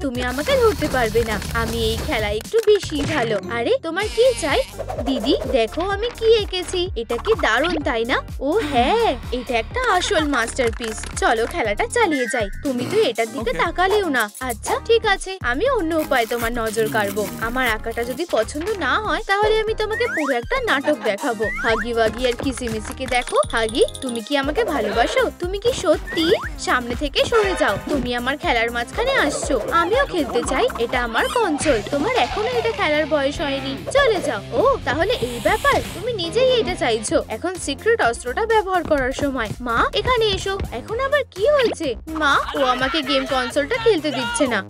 তুমি আমাকে ধরতে পারবে না, আমি এই খেলা একটু বেশি ভালো। আরে তোমার কি চাই? দিদি দেখো আমি কি এঁকেছি, এটা কি দারুণ তাই না? ও হ্যাঁ, এটা একটা আসল মাস্টারপিস। চলো খেলাটা চালিয়ে যাই। তুমি তো এটার দিকে তাকালেও না। আচ্ছা ঠিক আছে, আমি অন্য উপায়ে তোমার নজর কাড়বো। আমার আঁকাটা যদি পছন্দ না হয় তাহলে আমি তোমাকে পুরো একটা নাটক দেখাবো। হাগি ওয়াগি আর কিসিমিসিকে দেখো। হাগি তুমি কি আমাকে ভালোবাসো? তুমি কি সত্যি? সামনে থেকে সরে যাও, তুমি আমার খেলার মাঝখানে আসছো। আমিও খেলতে চাই, এটা আমার কনসোল। তোমার এখনো এটা খেলার বয়স হয়নি, চলে যাও। ও তাহলে এই ব্যাপার, তুমি নিজেই এটা চাইছো। এখন সিক্রেট অস্ত্রটা ব্যবহার করার সময়। মা এখানে এসো। এখন আবার কি হয়েছে? মা ও আমাকে গেম কনসোলটা খেলতে দিচ্ছে না।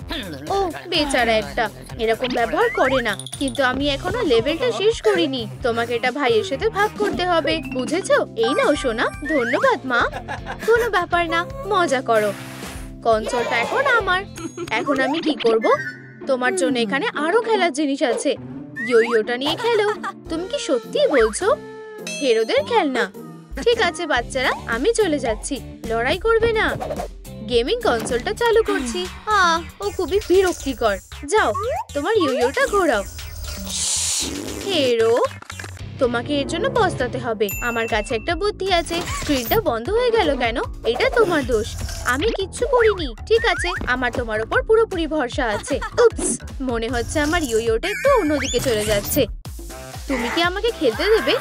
ও বেচারা একটা, এরকম ব্যবহার করে না। কিন্তু আমি এখনো লেভেলটা শেষ করিনি, তোমাকে এটা ভাইয়ের সাথে ভাগ করতে হবে, বুঝেছো? এই নাও সোনা। ধন্যবাদ মা। কোনো ব্যাপার না, মজা করো। কনসোলটা এখন আমার। এখন আমি কি করব? তোমার জন্য এখানে আরো খেলার জিনিস আছে, ইয়োটা নিয়ে খেলো। তুমি কি সত্যি বলছো? হিরোদের খেলনা। ঠিক আছে বাচ্চারা, আমি চলে যাচ্ছি। লড়াই করবে না। গেমিং কনসোলটা চালু করছি। ও খুবই বিরক্তিকর। যাও তোমার ইয়োটা ঘোরাও। হিরো তোমাকে এর জন্য পস্তাতে হবে। আমার কাছে একটা বুদ্ধি আছে। স্ক্রিনটা বন্ধ হয়ে গেল কেন? এটা তোমার দোষ, আমি কিচ্ছু করিনি। ঠিক আছে, আমার তোমার উপর পুরোপুরি ভরসা আছে। উপস, মনে হচ্ছে আমার ইয়োটা একটু অন্যদিকে চলে যাচ্ছে। তুমি কি আমাকে খেলতে দেবে?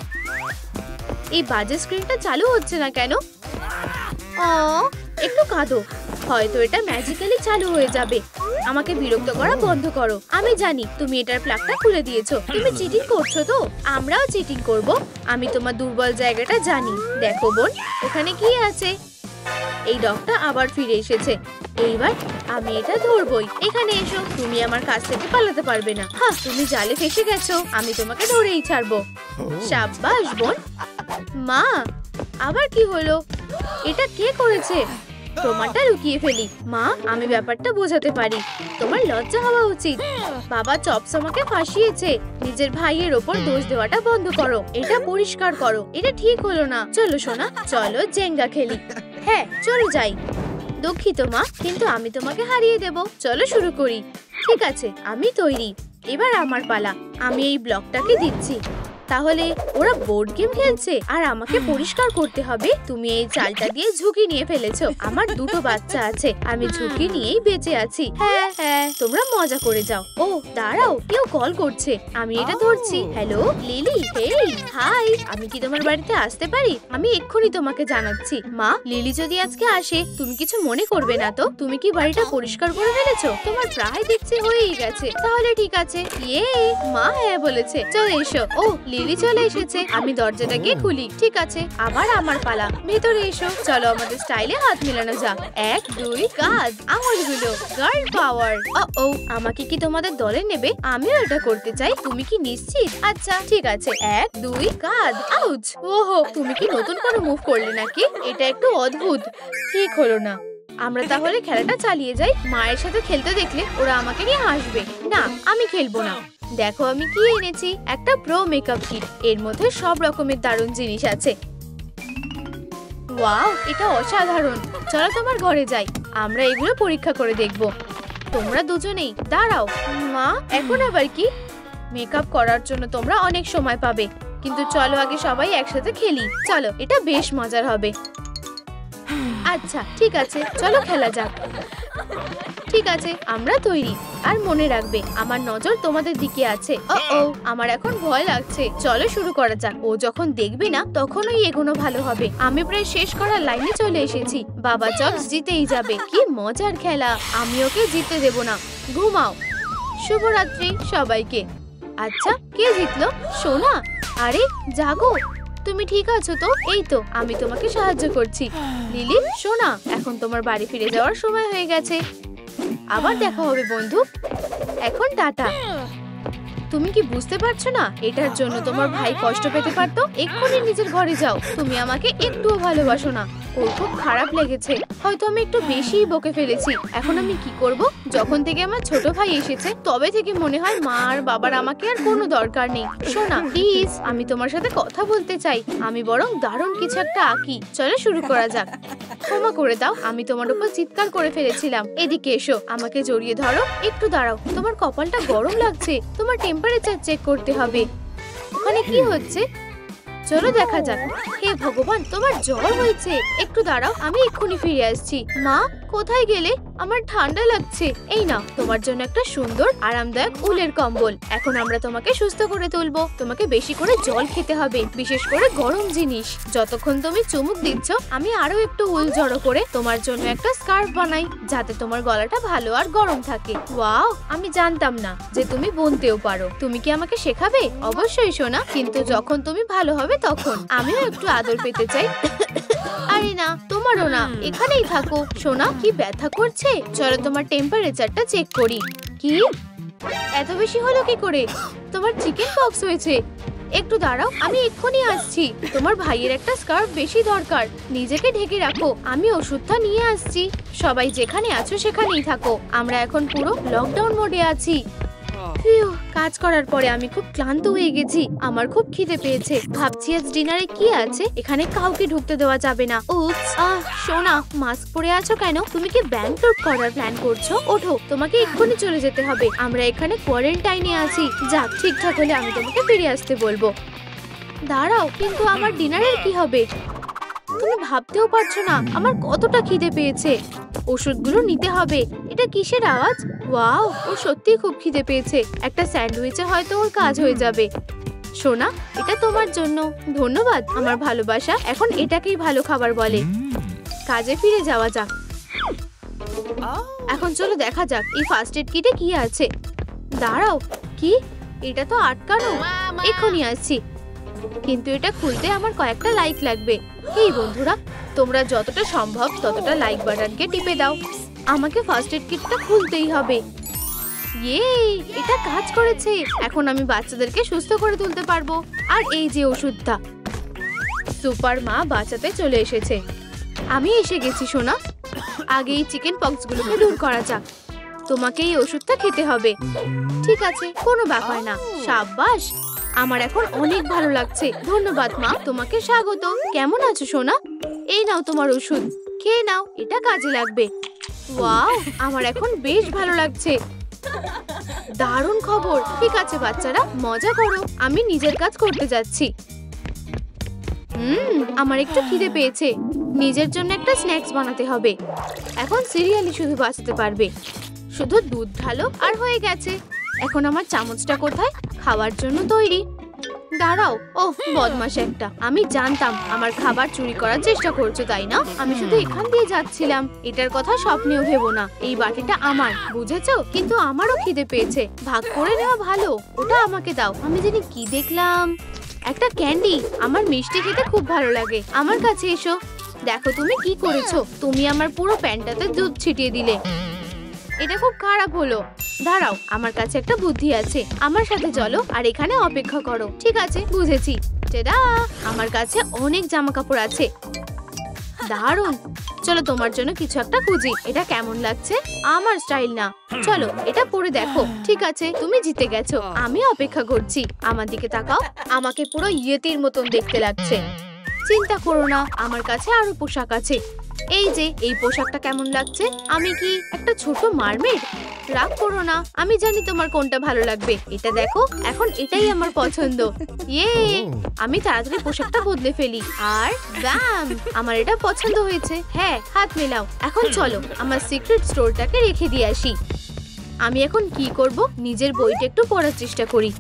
এই বাজে স্ক্রিনটা চালু হচ্ছে না কেন? একটু কাঁদো, হয়তো এটা ম্যাজিক্যালি চালু হয়ে যাবে। আমাকে বিরক্ত করা বন্ধ করো। আমি জানি তুমি এটার প্লাগটা খুলে দিয়েছো। তুমি চিটিং করছো তো? আমরাও চিটিং করব। আমি তোমার দুর্বল জায়গাটা জানি। দেখো বোন, ওখানে কি আছে? এই ডগটা আবার ফিরে এসেছে। এইবার আমি এটা ধরবই। এখানে এসো, তুমি আমার কাছ থেকে পালাতে পারবে না। হ্যাঁ, তুমি জালে ফেসে গেছো, আমি তোমাকে ধরেই ছাড়বো। সাব্বাস বোন। মা আবার কি হলো? এটা কে করেছে? প্রমাণটা লুকিয়ে ফেলি। মা আমি ব্যাপারটা বোঝাতে পারি, তোমার লজ্জা হওয়া উচিত। বাবা চপস আমাকে ফাঁসিয়েছে। নিজের ভাইয়ের ওপর দোষ দেওয়াটা বন্ধ করো, এটা পরিষ্কার করো। এটা ঠিক হলো না। চলো সোনা, চলো জেঙ্গা খেলি। হ্যাঁ চলো যাই। দুঃখিত মা, কিন্তু আমি তোমাকে হারিয়ে দেব। চলো শুরু করি। ঠিক আছে, আমি তৈরি। এবার আমার পালা। আমি এই ব্লকটাকে দিচ্ছি। তাহলে ওরা বোর্ড গেম খেলছে আর আমাকে পরিষ্কার করতে হবে। তুমি এই চালটা দিয়ে ঝুঁকি নিয়ে ফেলেছো। আমার দুটো বাচ্চা আছে, আমি ঝুঁকি নিয়েই বেঁচে আছি। হ্যাঁ হ্যাঁ, তোমরা মজা করে যাও। ও দাঁড়াও, কেউ কল করছে, আমি এটা ধরছি। Hello lily. হেই হাই, আমি কি তোমার বাড়িতে আসতে পারি? আমি এক্ষুনি তোমাকে জানাচ্ছি। মা লিলি যদি আজকে আসে তুমি কিছু মনে করবে না তো? তুমি কি বাড়িটা পরিষ্কার করে ফেলেছো? তোমার প্রায় দেখছি হয়েই গেছে। তাহলে ঠিক আছে। ইয়ে মা হ্যাঁ বলেছে। চলে এসো। ও লিলি চলে এসেছে, আমি দরজাটাকে খুলি। ঠিক আছে, আবার আমার পালা। ভেতরে এসো। চলো আমাদের স্টাইলে হাত মেলানো যাক। 1 2 কাজ। আঙুলগুলো গার্ল পাওয়ার। ও আমাকে কি তোমাদের দলে নেবে? আমিও এটা করতে চাই। তুমি কি নিশ্চিত? আচ্ছা ঠিক আছে। 1 2 কাজ। আউচ। ওহো, তুমি কি নতুন কোনো মুভ করলে নাকি? এটা একটু অদ্ভুত। ঠিক হলো না। আমরা তাহলে খেলাটা চালিয়ে যাই। মায়ের সাথে খেলতে দেখলে ওরা আমাকে নিয়ে হাসবে। না, আমি খেলবো না। দেখো আমি কি এনেছি, একটা প্রো মেকআপ কিট। এর মধ্যে সব রকমের দারুণ জিনিস আছে। ওয়াও, এটা অসাধারণ। চলো তোমার ঘরে যাই, আমরা এগুলো পরীক্ষা করে দেখব। তোমরা দুজনেই দাঁড়াও। মা এখন আবার কি? মেকআপ করার জন্য তোমরা অনেক সময় পাবে, কিন্তু চলো আগে সবাই একসাথে খেলি। চলো, এটা বেশ মজার হবে। আচ্ছা ঠিক আছে, চলো খেলা যাক। ঠিক আছে, আমরা তৈরি। আর মনে রাখবে আমার নজর তোমাদের দিকে আছে। ও আমার এখন ভয় লাগছে। চলো শুরু করা যাক। ও যখন দেখবে না তখনই এগোনো ভালো হবে। আমি প্রায় শেষ করার লাইনে চলে এসেছি। বাবা চপস জিতেই যাবে। কি মজার খেলা, আমি ওকে জিততে দেব না। ঘুমাও। শুভরাত্রি সবাইকে। আচ্ছা কে জিতলো? সোনা। আরে জাগো, তুমি ঠিক আছো তো? এই তো আমি তোমাকে সাহায্য করছি। লিলি সোনা, এখন তোমার বাড়ি ফিরে যাওয়ার সময় হয়ে গেছে। আবার দেখা হবে বন্ধু। এখন টাটা। তুমি কি বুঝতে পারছো না এটার জন্য তোমার ভাই কষ্ট পেতে পারতো? এক্ষুনি নিজের ঘরে যাও। তুমি আমাকে একটুও ভালোবাসো না। ওর খুব খারাপ লেগেছে, হয়তো আমি একটু বেশিই বকে ফেলেছি। এখন আমি কি করব? যখন থেকে আমার ছোট ভাই এসেছে তবে থেকে মনে হয় মা আর বাবার আমাকে আর কোনো দরকার নেই। সোনা প্লিজ, আমি তোমার সাথে কথা বলতে চাই। আমি বরং দারুণ কিছু একটা আঁকি। চলো শুরু করা যাক। ক্ষমা করে দাও, আমি তোমার উপর চিৎকার করে ফেলেছিলাম। এদিকে এসো, আমাকে জড়িয়ে ধরো। একটু দাঁড়াও, তোমার কপালটা গরম লাগছে, তোমার টেম্পারেচার চেক করতে হবে। ওখানে কি হচ্ছে চলো দেখা যাক। হে ভগবান, তোমার জ্বর হয়েছে। একটু দাঁড়াও, আমি এক্ষুনি ফিরে আসছি। মা কোথায় গেলে? আমার ঠান্ডা লাগছে। এই নাও তোমার জন্য একটা সুন্দর আরামদায়ক উলের কম্বল। এখন আমরা তোমাকে সুস্থ করে তুলবো। তোমাকে বেশি করে জল খেতে হবে, বিশেষ করে গরম জিনিস। যতক্ষণ তুমি চুমুক দিচ্ছ আমি আরো একটু উল জড়ো করে তোমার জন্য একটা স্কার্ফ বানাই, যাতে তোমার গলাটা ভালো আর গরম থাকে। ওয়াও, আমি জানতাম না যে তুমি বুনতেও পারো। তুমি কি আমাকে শেখাবে? অবশ্যই সোনা, কিন্তু যখন তুমি ভালো হবে তখন। আমিও একটু আদর পেতে চাই। আরে না, তোমারও না, এখানেই থাকো। সোনা কি ব্যথা করছে? চলো তোমার টেম্পারেচারটা চেক করি। কি এত বেশি হলো কি করে? তোমার চিকেন পক্স হয়েছে। একটু দাঁড়াও, আমি এক্ষুনি আসছি। তোমার ভাইয়ের একটা স্কার্ফ বেশি দরকার, নিজেকে ঢেকে রাখো। আমি ওষুধটা নিয়ে আসছি। সবাই যেখানে আছো সেখানেই থাকো। আমরা এখন পুরো লকডাউন মোডে আছি। কাজ করার পরে আমি খুব ক্লান্ত হয়ে গেছি। আমার খুব খিদে পেয়েছে। ভাবছি আজ ডিনারে কি আছে। এখানে কাউকে ঢুকতে দেওয়া যাবে না। উপস, সোনা মাস্ক পরে আছো কেন? তুমি কি ব্যাংকক করার প্ল্যান করছো? ওঠো, তোমাকে এক্ষুনি চলে যেতে হবে। আমরা এখানে কোয়ারেন্টাইনে আছি। যাক, ঠিকঠাক হলে আমি তোমাকে ফিরে আসতে বলবো। দাঁড়াও, কিন্তু আমার ডিনারের কি হবে? তুমি ভাবতেও পারছো না আমার কতটা খিদে পেয়েছে। ওষুধগুলো নিতে হবে। এটা কিসের আওয়াজ? ওয়াও, ও সত্যি খুব খিদে পেয়েছে। একটা স্যান্ডউইচে হয়তো ওর কাজ হয়ে যাবে। সোনা, এটা তোমার জন্য। ধন্যবাদ আমার ভালোবাসা। এখন এটাকেই ভালো খাবার বলে। কাজে ফিরে যাওয়া যাক। এখন চলো দেখা যাক এই ফার্স্ট এড কিটে কি আছে। দাঁড়াও, কি? এটা তো আটকানো। এক্ষুনি আসছি। কিন্তু এটা খুলতে আমার কয়েকটা লাইক লাগবে। এই বন্ধুরা, তোমরা যতটা সম্ভব ততটা লাইক বাটনকে টিপে দাও। আমাকে ফার্স্ট এড কিটটা খুলতেই হবে। ইয়ে, এটা কাজ করেছে। এখন আমি বাচ্চাদেরকে সুস্থ করে তুলতে পারবো। আর এই যে ওষুধটা, সুপার মা বাঁচাতে চলে এসেছে। আমি এসে গেছি সোনা। আগে এই চিকেন পক্সগুলোকে দূর করা যাক। তোমাকে এই ওষুধটা খেতে হবে। ঠিক আছে, কোনো ব্যাপার না। সাব্বাস, আমার এখন অনেক ভালো লাগছে। ধন্যবাদ মা, তোমাকে স্বাগত। কেমন আছো সোনা? এই নাও তোমার ওষুধ, খেয়ে নাও, এটা কাজে লাগবে। ওয়াও, আমার এখন বেশ ভালো লাগছে। দারুণ খবর। ঠিক আছে বাচ্চারা, মজা করো। আমি নিজের কাজ করতে যাচ্ছি। আমার একটু খিদে পেয়েছে। নিজের জন্য একটা স্ন্যাক্স বানাতে হবে। এখন সিরিয়ালই শুধু বাঁচতে পারবে। শুধু দুধ ঢালো আর হয়ে গেছে। এখন আমার চামচটা কোথায়? খাওয়ার জন্য তৈরি। দাঁড়াও, ওহ বদমাশ একটা। আমি জানতাম আমার খাবার চুরি করার চেষ্টা করছো, তাই না? আমি শুধু এখান দিয়ে যাচ্ছিলাম। এটার কথা স্বপ্নেও ভেবো না। এই বাটিটা আমার, বুঝেছো? কিন্তু আমারও খিদে পেয়েছে। ভাগ করে নেওয়া ভালো। ওটা আমাকে দাও। আমি জানি কি দেখলাম, একটা ক্যান্ডি। আমার মিষ্টি খেতে খুব ভালো লাগে। আমার কাছে এসো। দেখো তুমি কি করেছো। তুমি আমার পুরো প্যান্টটাতে দুধ ছিটিয়ে দিলে। এটা খুব খারাপ হলো। দাঁড়াও, আমার কাছে একটা বুদ্ধি আছে। আমার সাথে চলো আর এখানে অপেক্ষা করো। ঠিক আছে, বুঝেছি। টেডা, আমার কাছে অনেক জামা কাপড় আছে। দারুণ, চলো তোমার জন্য কিছু একটা খুঁজি। এটা কেমন লাগছে? আমার স্টাইল না। চলো এটা পরে দেখো। ঠিক আছে, তুমি জিতে গেছো। আমি অপেক্ষা করছি। আমার দিকে তাকাও। আমাকে পুরো ইয়েতির মতন দেখতে লাগছে। চিন্তা করো না, আমার কাছে আরো পোশাক আছে। এই যে এই পোশাকটা কেমন লাগছে? আমি কি একটা ছোট মারমেড? রাগ করো না, আমি জানি তোমার কোনটা ভালো লাগবে। এটা দেখো, এখন এটাই আমার পছন্দ। ইয়ে, আমি তাড়াতাড়ি পোশাকটা বদলে ফেলি। আর ব্যাম, আমার এটা পছন্দ হয়েছে। হ্যাঁ, হাত মেলাও। এখন চলো আমার সিক্রেট স্টোরটাকে রেখে দিয়ে আসি। আমি এখন কি করব? নিজের বইটা একটু পড়ার চেষ্টা করি।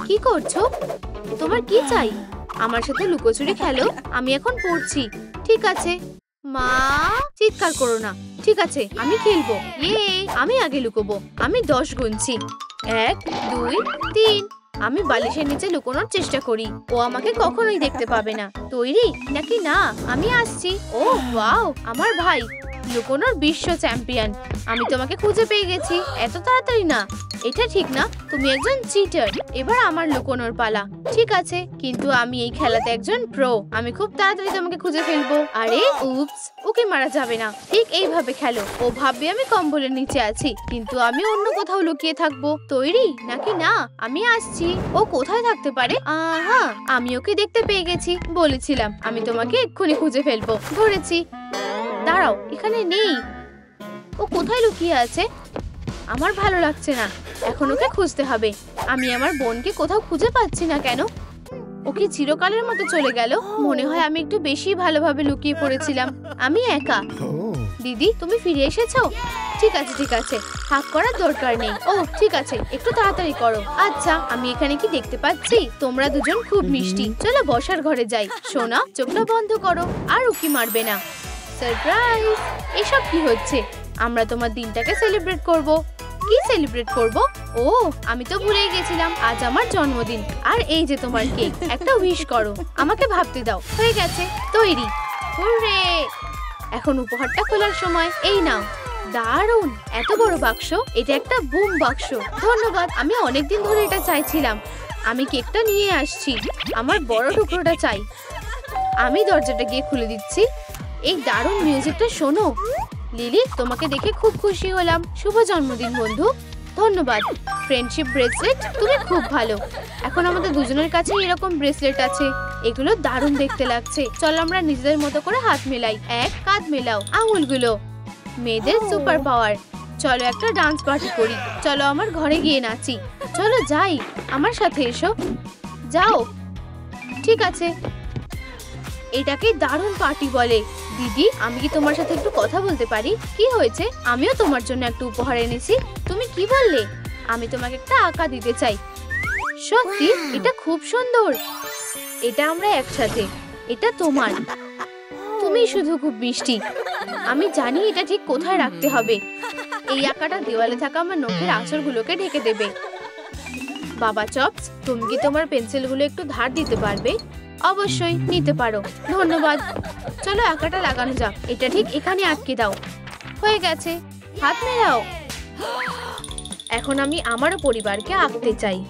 কি করছো? তোমার কি চাই? আমার সাথে লুকোচুরি খেলো। আমি এখন পড়ছি। ঠিক আছে মা, চিৎকার করো না। ঠিক আছে, আমি খেলবো। ইয়ে, আমি আগে লুকোবো। আমি 10 গুনছি। 1 2 3। আমি বালিশের নিচে লুকোনোর চেষ্টা করি। ও আমাকে কখনোই দেখতে পাবে না। তৈরি নাকি না? আমি আসছি। ও ওয়াও, আমার ভাই লুকোনোর বিশ্ব চ্যাম্পিয়ন। আমি তোমাকে খুঁজে পেয়ে গেছি। এত তাড়াতাড়ি না। এটা ঠিক না, তুমি একজন চিটার। এবার আমার লুকোনোর পালা। ঠিক আছে, কিন্তু আমি এই খেলাতে একজন প্রো। আমি খুব তাড়াতাড়ি তোমাকে খুঁজে ফেলবো। আরে উপস, ওকে মারা যাবে না। ঠিক এইভাবে খেলো। ও ভাববে আমি কম্বলের নিচে আছি, কিন্তু আমি অন্য কোথাও লুকিয়ে থাকবো। তৈরি নাকি না? আমি আসছি। ও কোথায় থাকতে পারে? আহা, আমি ওকে দেখতে পেয়ে গেছি। বলেছিলাম আমি তোমাকে এক্ষুনি খুঁজে ফেলবো। ধরেছি। দাঁড়াও, এখানে নেই। ও কোথায় লুকিয়ে আছে? আমার ভালো লাগছে না। এখন ওকে খুঁজতে হবে। আমি আমার বোনকে কোথাও খুঁজে পাচ্ছি না কেন? ওকে চিরকালের মতো চলে গেল। মনে হয় আমি একটু বেশি ভালোভাবে লুকিয়ে পড়েছিলাম। আমি একা। দিদি, তুমি ফিরে এসেছো? ঠিক আছে ঠিক আছে, হাক করার দরকার নেই। ও ঠিক আছে, একটু তাড়াতাড়ি করো। আচ্ছা, আমি এখানে কি দেখতে পাচ্ছি তোমরা দুজন খুব মিষ্টি। চলো বসার ঘরে যাই। সোনা, চোখটা বন্ধ করো। আর উকি মারবে না। সারপ্রাইজ! এসব কি হচ্ছে? আমরা তোমার দিনটাকে সেলিব্রেট করব। কি সেলিব্রেট করব? ও, আমি তো ভুলেই গেছিলাম, আজ আমার জন্মদিন। আর এই যে তোমার কেক, একটা উইশ করো। আমাকে ভাবতে দাও। হয়ে গেছে, তৈরি। হুররে! এখন উপহারটা খোলার সময়। এই নাও। দারুণ, এত বড় বাক্স। এটা একটা বুম বাক্স। ধন্যবাদ, আমি অনেকদিন ধরে এটা চাইছিলাম। আমি কেকটা নিয়ে আসছি। আমার বড় টুকরোটা চাই। আমি দরজাটা গিয়ে খুলে দিচ্ছি। এই দারুণ মিউজিকটা শোনো। লিলি, তোমাকে দেখে খুব খুশি হলাম। শুভ জন্মদিন বন্ধু। ধন্যবাদ। ফ্রেন্ডশিপ ব্রেসলেট, তুমি খুব ভালো। এখন আমাদের দুজনের কাছে এরকম ব্রেসলেট আছে। এগুলো দারুণ দেখতে লাগছে। চলো আমরা নিজেদের মতো করে হাত মেলাই। এক কাঁধ মেলাও। আঙুলগুলো। মেয়েদের সুপার পাওয়ার। চলো একটা ডান্স পার্টি করি। চলো আমার ঘরে গিয়ে নাচি। চলো যাই, আমার সাথে এসো। যাও। ঠিক আছে, এটাকে দারুণ পার্টি বলে। দিদি, আমি কি তোমার সাথে একটু কথা বলতে পারি? কি হয়েছে? আমিও তোমার জন্য একটা উপহার এনেছি। তুমি কি বললে? আমি তোমাকে একটা আঁকা দিতে চাই। সত্যি? এটা খুব সুন্দর। এটা আমরা একসাথে। এটা তোমার। তুমি শুধু খুব মিষ্টি। আমি জানি এটা ঠিক কোথায় রাখতে হবে। এই আঁকাটা দেওয়ালে থাকা আমার নখের আঁচড়গুলোকে ঢেকে দেবে। বাবা চপস, তুমি কি তোমার পেন্সিলগুলো একটু ধার দিতে পারবে? অবশ্যই, নিতে পারো। ধন্যবাদ। চলো আঁকাটা লাগানো যাক। এটা ঠিক এখানে আটকে দাও। হয়ে গেছে, হাত মেলাও। এখন আমি আমারও পরিবারকে আঁকতে চাই।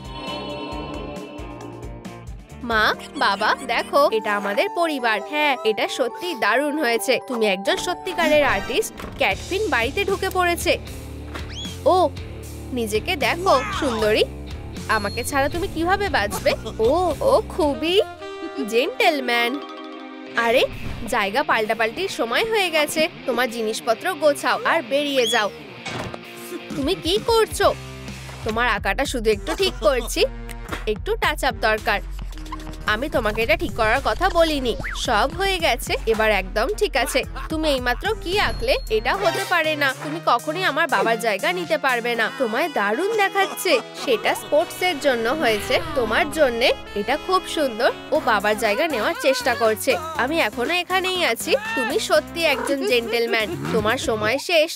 মা, বাবা, দেখো এটা আমাদের পরিবার। হ্যাঁ, এটা সত্যি দারুণ হয়েছে। তুমি একজন সত্যিকারের আর্টিস্ট। ক্যাটফিন বাড়িতে ঢুকে পড়েছে। ও, নিজেকে দেখো সুন্দরী। আমাকে ছাড়া তুমি কিভাবে বাঁচবে? ও ও খুবই জেন্টলম্যান। আরে, জায়গা পাল্টাপাল্টির সময় হয়ে গেছে। তোমার জিনিসপত্র গোছাও আর বেরিয়ে যাও। তুমি কি করছো? তোমার আঁকাটা শুধু একটু ঠিক করছি। একটু টাচ আপ দরকার। আমি তোমাকে এটা ঠিক করার কথা বলিনি। সব হয়ে গেছে, এবার একদম ঠিক আছে। তুমি এইমাত্র কি আঁকলে? এটা হতে পারে না। তুমি কখনোই আমার বাবার জায়গা নিতে পারবে না। তোমায় দারুণ দেখাচ্ছে। সেটা স্পোর্টস এর জন্য হয়েছে, তোমার জন্যে। এটা খুব সুন্দর। ও বাবার জায়গা নেওয়ার চেষ্টা করছে। আমি এখনো এখানেই আছি। তুমি সত্যি একজন জেন্টলম্যান। তোমার সময় শেষ।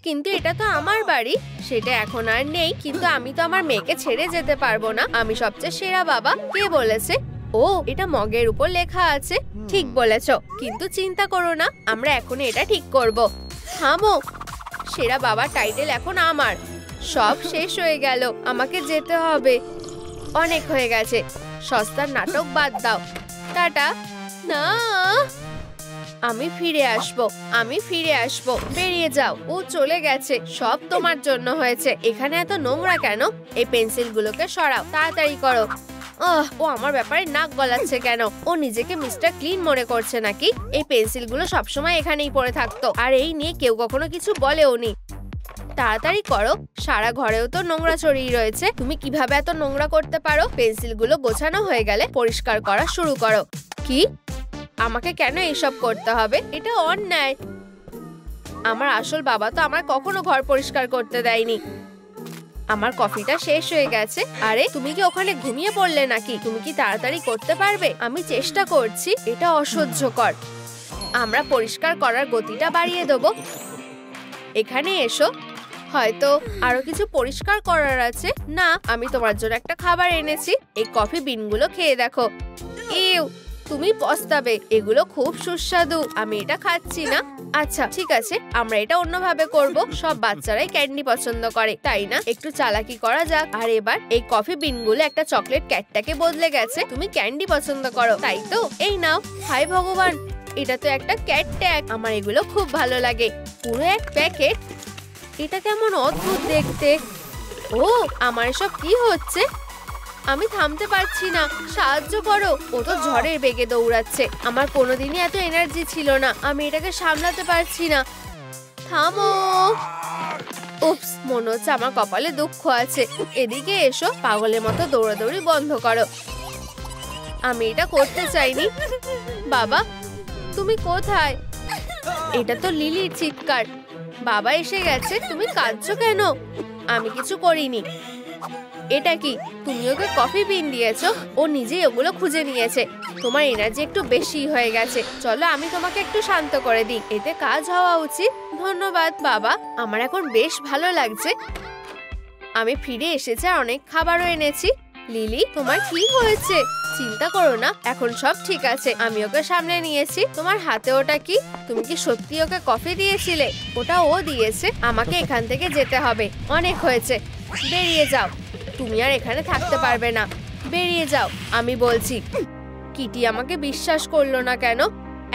কিন্তু এটা তো আমার বাড়ি। সেটা এখন আর নেই। কিন্তু আমি তো আমার মেয়েকে ছেড়ে যেতে পারবো না। আমি সবচেয়ে সেরা বাবা। কে বলেছে? ও, এটা মগের উপর লেখা আছে। ঠিক বলেছো, কিন্তু চিন্তা করো না, আমরা এখন এটা ঠিক করব। থামো, সেরা বাবা টাইটেল এখন আমার। সব শেষ হয়ে গেল, আমাকে যেতে হবে। অনেক হয়ে গেছে, সস্তার নাটক বাদ দাও। টাটা। না, আমি ফিরে আসবো। আমি ফিরে আসবো। বেরিয়ে যাও। ও চলে গেছে। সব তোমার জন্য হয়েছে। এখানে এত নোংরা কেন? এই পেন্সিলগুলোকে সরাও, তাড়াতাড়ি করো। ও আমার ব্যাপারে নাক গলাচ্ছে কেন? ও নিজেকে মিস্টার ক্লিন মনে করছে নাকি? এই পেন্সিলগুলো সবসময় এখানেই পড়ে থাকতো, আর এই নিয়ে কেউ কখনো কিছু বলেও নি। তাড়াতাড়ি করো, সারা ঘরেও তো নোংরা ছড়িয়ে রয়েছে। তুমি কিভাবে এত নোংরা করতে পারো? পেন্সিলগুলো গোছানো হয়ে গেলে পরিষ্কার করা শুরু করো। কি? আমাকে কেন এসব করতে হবে? এটা অন্যায়। আমার আসল বাবা তো আমার কখনো ঘর পরিষ্কার করতে দেয়নি। আমার কফিটা শেষ হয়ে গেছে। আরে, তুমি কি ওখানে ঘুমিয়ে পড়লে নাকি? তুমি কি তাড়াতাড়ি করতে পারবে? আমি চেষ্টা করছি। এটা অসহ্যকর। আমরা পরিষ্কার করার গতিটা বাড়িয়ে দেবো। এখানে এসো। হয়তো আরো কিছু পরিষ্কার করার আছে। না, আমি তোমার জন্য একটা খাবার এনেছি। এই কফি বিনগুলো খেয়ে দেখো। ইউ, তুমি পস্তাবে, এগুলো খুব সুস্বাদু। আমি এটা খাচ্ছি না। আচ্ছা ঠিক আছে, আমরা এটা অন্যভাবে করব। সব বাচ্চারাই ক্যান্ডি পছন্দ করে, তাই না? একটু চালাকি করা যাক। আর এবার এই কফি বিনগুলো একটা চকলেট ক্যাটটাকে বদলে গেছে। তুমি ক্যান্ডি পছন্দ করো, তাই তো? এই নাও। হায় ভগবান, এটা তো একটা ক্যাট ট্যাগ। আমার এগুলো খুব ভালো লাগে। পুরো এক প্যাকেট। এটা কেমন অদ্ভুত দেখতে। ও, আমার এসব কি হচ্ছে? আমি থামতে পারছি না, সাহায্য করো। ও তো ঝড়ের বেগে দৌড়াচ্ছে। আমার কোনোদিনই এত এনার্জি ছিল না। আমি এটাকে সামলাতে পারছি না। থামো। উপস, মনে হচ্ছে আমার কপালে দুঃখ আছে। এদিকে এসো, পাগলের মতো দৌড়াদৌড়ি বন্ধ করো। আমি এটা করতে চাইনি। বাবা, তুমি কোথায়? এটা তো লিলির চিৎকার। বাবা এসে গেছে। তুমি কাঁদছো কেন? আমি কিছু করিনি। এটা কি? তুমি ওকে কফি বিন দিয়েছো? ও নিজেই ওগুলো খুঁজে নিয়েছে। তোমার এনার্জি একটু বেশি হয়ে গেছে। চলো আমি তোমাকে একটু শান্ত করে দিই, এতে কাজ হওয়া উচিত। ধন্যবাদ বাবা, আমার এখন বেশ ভালো লাগছে। আমি ফিরে এসেছি আর অনেক খাবারও এনেছি। লিলি, তোমার কি হয়েছে? চিন্তা করো না, এখন সব ঠিক আছে। আমি ওকে সামনে নিয়েছি। তোমার হাতে ওটা কি? তুমি কি সত্যি ওকে কফি দিয়েছিলে? ওটা ও দিয়েছে। আমাকে এখান থেকে যেতে হবে। অনেক হয়েছে, বেরিয়ে যাও। তুমি আর এখানে থাকতে পারবে না। বেরিয়ে যাও, আমি বলছি। কিটি আমাকে বিশ্বাস করলো না কেন?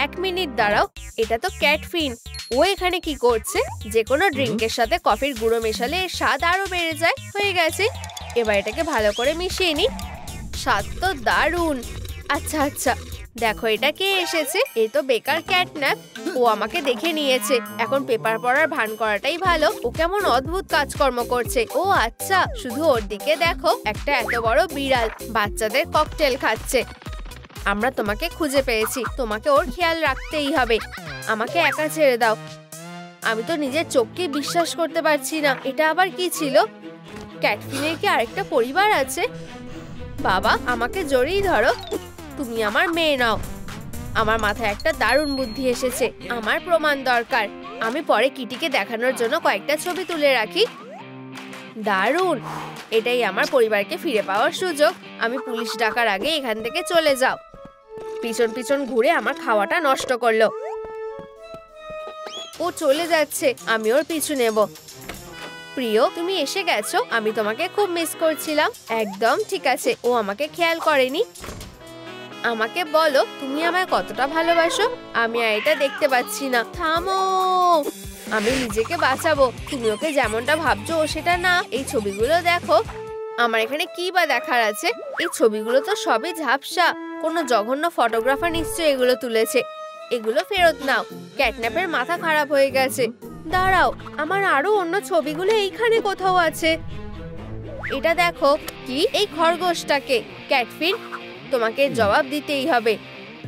1 মিনিট দাঁড়াও, এটা তো ক্যাটফিন। ও এখানে কি করছে? যে কোনো ড্রিঙ্কের সাথে কফির গুঁড়ো মেশালে এর স্বাদ আরো বেড়ে যায়। হয়ে গেছে, এবার এটাকে ভালো করে মিশিয়ে নি। স্বাদ তো দারুণ। আচ্ছা আচ্ছা, দেখো এটা কে এসেছে। এই তো বেকার ক্যাটন্যাপ। ও আমাকে দেখে নিয়েছে। এখন পেপার পড়ার ভান করাটাই ভালো। ও কেমন অদ্ভুত কাজকর্ম করছে। ও আচ্ছা, শুধু ওর দিকে দেখো, একটা এত বড় বিড়াল বাচ্চাদের ককটেল খাচ্ছে। আমরা তোমাকে খুঁজে পেয়েছি। তোমাকে ওর খেয়াল রাখতেই হবে। আমাকে একা ছেড়ে দাও। আমি তো নিজের চোখকে বিশ্বাস করতে পারছি না। এটা আবার কি ছিল? ক্যাটফিনের কি আরেকটা পরিবার আছে? বাবা, আমাকে জড়িয়ে ধরো। তুমি আমার মেয়ে নাও। আমার মাথায় একটা দারুণ বুদ্ধি এসেছে। আমার প্রমাণ দরকার। আমি পরে কিটিকে দেখানোর জন্য কয়েকটা ছবি তুলে রাখি। দারুণ, এটাই আমার পরিবারকে ফিরে পাওয়ার সুযোগ। আমি পুলিশ ডাকার আগে এখান থেকে চলে যাও। পিছন পিছন ঘুরে আমার খাওয়াটা নষ্ট করলো। ও চলে যাচ্ছে, আমি ওর পিছু নেব। প্রিয়, তুমি এসে গেছো। আমি তোমাকে খুব মিস করছিলাম। একদম ঠিক আছে, ও আমাকে খেয়াল করেনি। আমাকে বলো, তুমি আমায় কতটা ভালোবাসো? আমি আর এটা দেখতে পাচ্ছি না। থামো, আমি নিজেকে বাঁচাবো। তুমি ওকে যেমনটা ভাবছো ও সেটা না। এই ছবিগুলো দেখো। আমার এখানে কি বা দেখার আছে? এই ছবিগুলো তো সবই ঝাপসা। কোনো জঘন্য ফটোগ্রাফার নিশ্চয়ই এগুলো তুলেছে। এগুলো ফেরত নাও। ক্যাটন্যাপের মাথা খারাপ হয়ে গেছে। দাঁড়াও, আমার আরো অন্য ছবিগুলো এইখানে কোথাও আছে। এটা দেখো। কি? এই খরগোশটাকে? ক্যাটফিন, তোমাকে জবাব দিতেই হবে।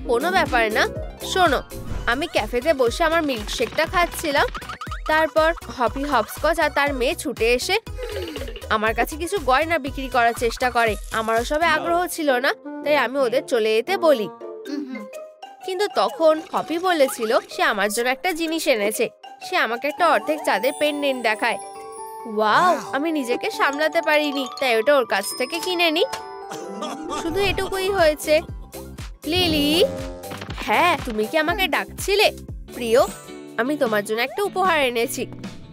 কোনো ব্যাপার না। শোনো, আমি ক্যাফেতে বসে আমার মিল্কশেকটা খাচ্ছিলাম। তারপর হপি হপস্কচ আর তার মেয়ে ছুটে এসে আমার কাছে কিছু গয়না বিক্রি করার চেষ্টা করে। আমারও সবে আগ্রহ ছিল না, তাই আমি ওদের চলে যেতে বলি। কিন্তু তখন হপি বলেছিল সে আমার জন্য একটা জিনিস এনেছে। সে আমাকে একটা অর্ধেক চাঁদের পেন্ডেন্ট দেখায়। ওয়াও, আমি নিজেকে সামলাতে পারিনি, তাই ওটা ওর কাছ থেকে কিনে নি। শুধু এটুকুই হয়েছে। লিলি, হ্যাঁ, তুমি কি আমাকে ডাকছিলে? প্রিয়, আমি তোমার জন্য একটা উপহার এনেছি।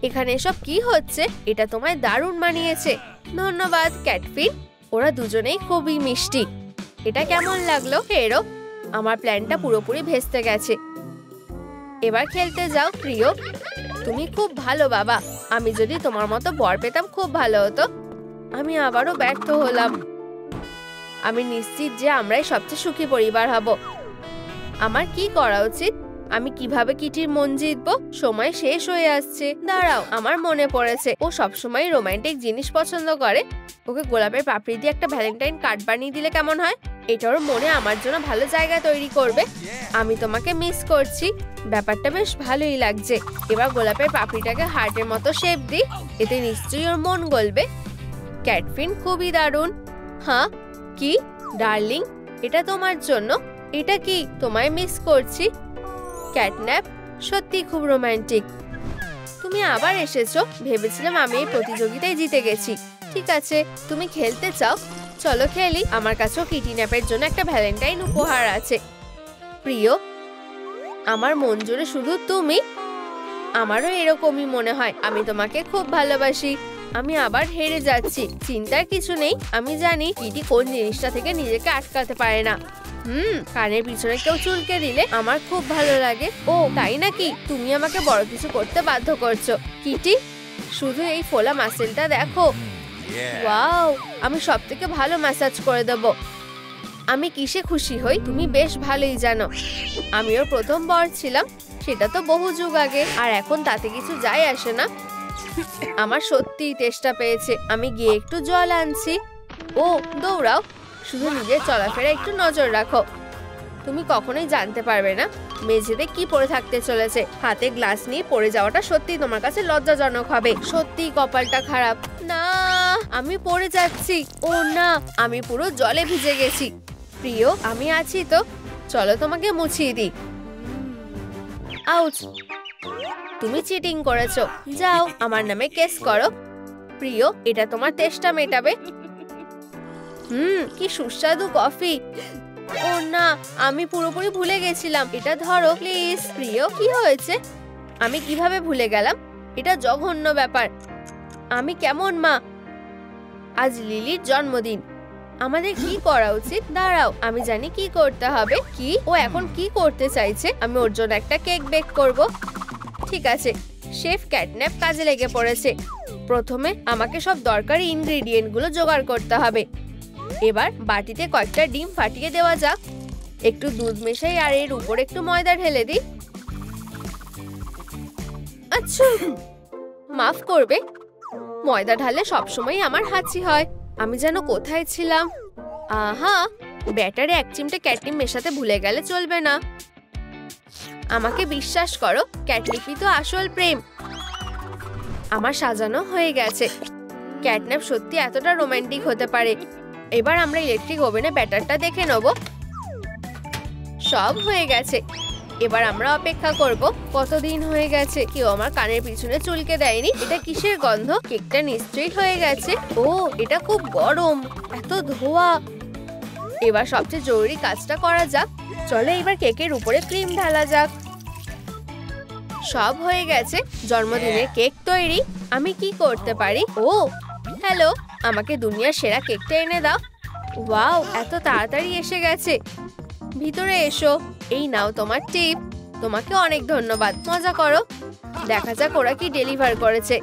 এখানে এসব কি হচ্ছে? এটা তোমায় দারুণ মানিয়েছে। ধন্যবাদ ক্যাটফিন। ওরা দুজনেই খুবই মিষ্টি। এটা কেমন লাগলো? হেরো, আমার প্ল্যানটা পুরোপুরি ভেস্তে গেছে। এবার খেলতে যাও প্রিয়। তুমি খুব ভালো বাবা। আমি যদি তোমার মতো বর পেতাম খুব ভালো হতো। আমি আবারও ব্যর্থ হলাম। আমি নিশ্চিত যে আমরাই সবচেয়ে সুখী পরিবার হব। আমার কি করা উচিত? আমি কিভাবে কিটির মন জিতবো? সময় শেষ হয়ে আসছে। দাঁড়াও, আমার মনে পড়েছে। ও সবসময় রোমান্টিক জিনিস পছন্দ করে। ওকে গোলাপের পাপড়ি দিয়ে একটা ভ্যালেন্টাইন কার্ড বানিয়ে দিলে কেমন হয়? এটা ওর মনে আমার জন্য ভালো জায়গা তৈরি করবে। আমি তোমাকে মিস করছি। ব্যাপারটা বেশ ভালোই লাগছে। এবার গোলাপের পাপড়িটাকে হার্টের মতো শেপ দিই। এতে নিশ্চয়ই ওর মন গলবে। ক্যাটফিন, খুবই দারুণ। হ্যাঁ, কি ডার্লিং, এটা তোমার জন্য। এটা কি? তোমায় মিস করছি। ক্যাটন্যাপ, সত্যি খুব রোমান্টিক। তুমি আবার এসেছো। ভেবেছিলাম আমি এই প্রতিযোগিতায় জিতে গেছি। ঠিক আছে, তুমি খেলতে চাও? চলো খেলি। আমার কাছেও কিটিন্যাপের জন্য একটা ভ্যালেন্টাইন উপহার আছে। প্রিয়, আমার মন জুড়ে শুধু তুমি। আমারও এরকমই মনে হয়। আমি তোমাকে খুব ভালোবাসি। আমি আবার হেরে যাচ্ছি, চিন্তার কিছু নেই। আমি জানি কিটি কোন জিনিসটা থেকে নিজেকে আটকাতে পারে না। কানের পিছনে কেউ চুলকে দিলে আমার খুব ভালো লাগে। ও তাই নাকি? তুমি আমাকে বড় কিছু করতে বাধ্য করছো কিটি। শুধু এই ফোলা মাসেলটা দেখো। ওয়াও, আমি সব থেকে ভালো ম্যাসাজ করে দেব। আমি কিসে খুশি হই তুমি বেশ ভালোই জানো। আমি ওর প্রথম বর ছিলাম, সেটা তো বহু যুগ আগে, আর এখন তাতে কিছু যায় আসে না। আমার সত্যিই তেষ্টা পেয়েছে। আমি গিয়ে একটু জল আনছি। ও দৌড়াও, শুধু নিজের চলাফেরা একটু নজর রাখো। তুমি কখনোই জানতে পারবে না মেঝেতে কি পড়ে থাকতে চলেছে। হাতে গ্লাস নিয়ে পড়ে যাওয়াটা সত্যি তোমার কাছে লজ্জাজনক হবে। সত্যিই কপালটা খারাপ। না, আমি পড়ে যাচ্ছি। ও না, আমি পুরো জলে ভিজে গেছি। প্রিয়, আমি আছি তো, চলো তোমাকে মুছিয়ে দিই। আউচ, তুমি চিটিং করেছো। যাও, আমার নামে কেস করো। প্রিয়, এটা তোমার তেষ্টা মেটাবে। কি সুস্বাদু কফি। ও না, আমি পুরোপুরি ভুলে গেছিলাম। এটা ধরো প্লিজ। প্রিয়, কি হয়েছে? আমি কিভাবে ভুলে গেলাম? এটা জঘন্য ব্যাপার। আমি কেমন মা? আজ লিলির জন্মদিন। আমাদের কি করা উচিত? দাঁড়াও, আমি জানি কি করতে হবে। কি? ও এখন কি করতে চাইছে? আমি ওর জন্য একটা কেক বেক করব। ঠিক আছে, শেফ ক্যাটন্যাপ কাজে লেগে পড়েছে। প্রথমে আমাকে সব দরকারি ইনগ্রেডিয়েন্ট গুলো জোগাড় করতে হবে। এবার বাটিতে কয়েকটা ডিম ফাটিয়ে দেওয়া যাক। একটু দুধ মেশাই আর এর উপর একটু ময়দা ঢেলে দিই। আচ্ছা, মাফ করবে, ময়দা ঢালে সবসময় আমার হাঁচি হয়। আমি যেন কোথায় ছিলাম। আহা, ব্যাটারে 1 চিমটে ক্যাটনিপ মেশাতে ভুলে গেলে চলবে না। আমাকে বিশ্বাস করো, ক্যাটনিপই তো আসল প্রেম। আমার সাজানো হয়ে গেছে। ক্যাটন্যাপ সত্যি এতটা রোমান্টিক হতে পারে। এবার আমরা ইলেকট্রিক ওভেনে ব্যাটারটা দেখে নেব। সব হয়ে গেছে। এবার আমরা অপেক্ষা করব। কতদিন হয়ে গেছে কেউ আমার কানের পিছনে চুলকে দেয়নি। এটা কিসের গন্ধ? কেকটা নিশ্চয়ই হয়ে গেছে। ও, এটা খুব গরম, এত ধোয়া। এবার সবচেয়ে জরুরি কাজটা করা যাক। চলো এবার কেকের উপরে ক্রিম ঢালা যাক। সব হয়ে গেছে, জন্মদিনের কেক তৈরি। আমি কি করতে পারি? ও হ্যালো, আমাকে দুনিয়ার সেরা কেকটা এনে দাও। ওয়াও, এত তাড়াতাড়ি এসে গেছে। ভিতরে এসো। এই নাও তোমার টিপ। তোমাকে অনেক ধন্যবাদ। মজা করো। দেখা যাক ওরা কি ডেলিভার করেছে।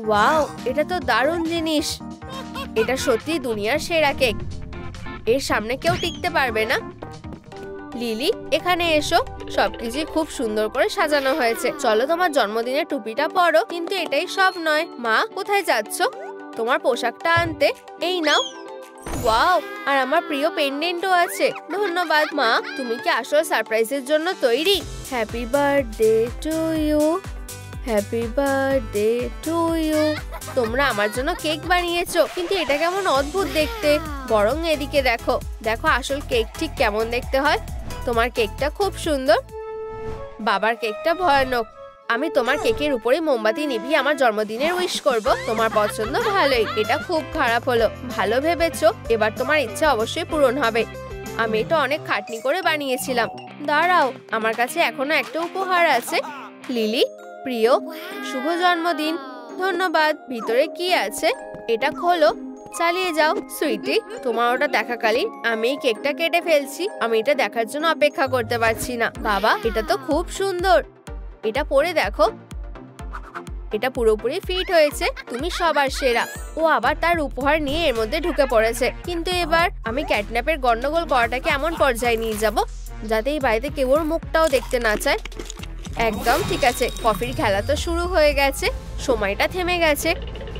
ওয়াও, এটা তো দারুণ জিনিস। এটা সত্যি দুনিয়ার সেরা কেক। এর সামনে কেউ টিকতে পারবে না। লিলি, এখানে এসো। সবকিছু খুব সুন্দর করে সাজানো হয়েছে। চলো তোমার জন্মদিনের টুপিটা পরো। কিন্তু এটাই সব নয়। মা, কোথায় যাচ্ছ? তোমার পোশাকটা আনতে। এই নাও। ওয়াও, আর আমার প্রিয় পেন্ডেন্টও আছে। ধন্যবাদ মা। তুমি কি আসল সারপ্রাইজের জন্য তৈরি? Happy birthday to you, happy birthday to you. তোমরা আমার জন্য কেক বানিয়েছো, কিন্তু এটা কেমন অদ্ভুত দেখতে। বরং এদিকে দেখো, দেখো আসল কেক ঠিক কেমন দেখতে হয়। তোমার কেকটা খুব সুন্দর, বাবার কেকটা ভয়ানক। আমি তোমার কেকের উপরে মোমবাতি নিভিয়ে আমার জন্মদিনের উইশ করব। তোমার পছন্দ ভালোই। এটা খুব খারাপ হলো। ভালো ভেবেছো। এবার তোমার ইচ্ছা অবশ্যই পূরণ হবে। আমি এটা অনেক খাটনি করে বানিয়েছিলাম। দাঁড়াও, আমার কাছে এখনো একটা উপহার আছে। লিলি, প্রিয়, শুভ জন্মদিন। ধন্যবাদ। ভিতরে কি আছে? এটা খোলো। চালিয়ে যাও সুইটি। তোমার ওটা দেখাকালীন আমি এই কেকটা কেটে ফেলছি। আমি এটা দেখার জন্য অপেক্ষা করতে পারছি না। বাবা, এটা তো খুব সুন্দর। এটা পরে দেখো, এটা পুরোপুরি ফিট হয়েছে। তুমি সবার সেরা। ও আবার তার উপহার নিয়ে এর মধ্যে ঢুকে পড়েছে। কিন্তু এবার আমি ক্যাটন্যাপের গন্ডগোল করাটাকে এমন পর্যায়ে নিয়ে যাব যাতে এই বাড়িতে কেউ ওর মুখটাও দেখতে না চায়। একদম ঠিক আছে। কফির খেলা তো শুরু হয়ে গেছে, সময়টা থেমে গেছে।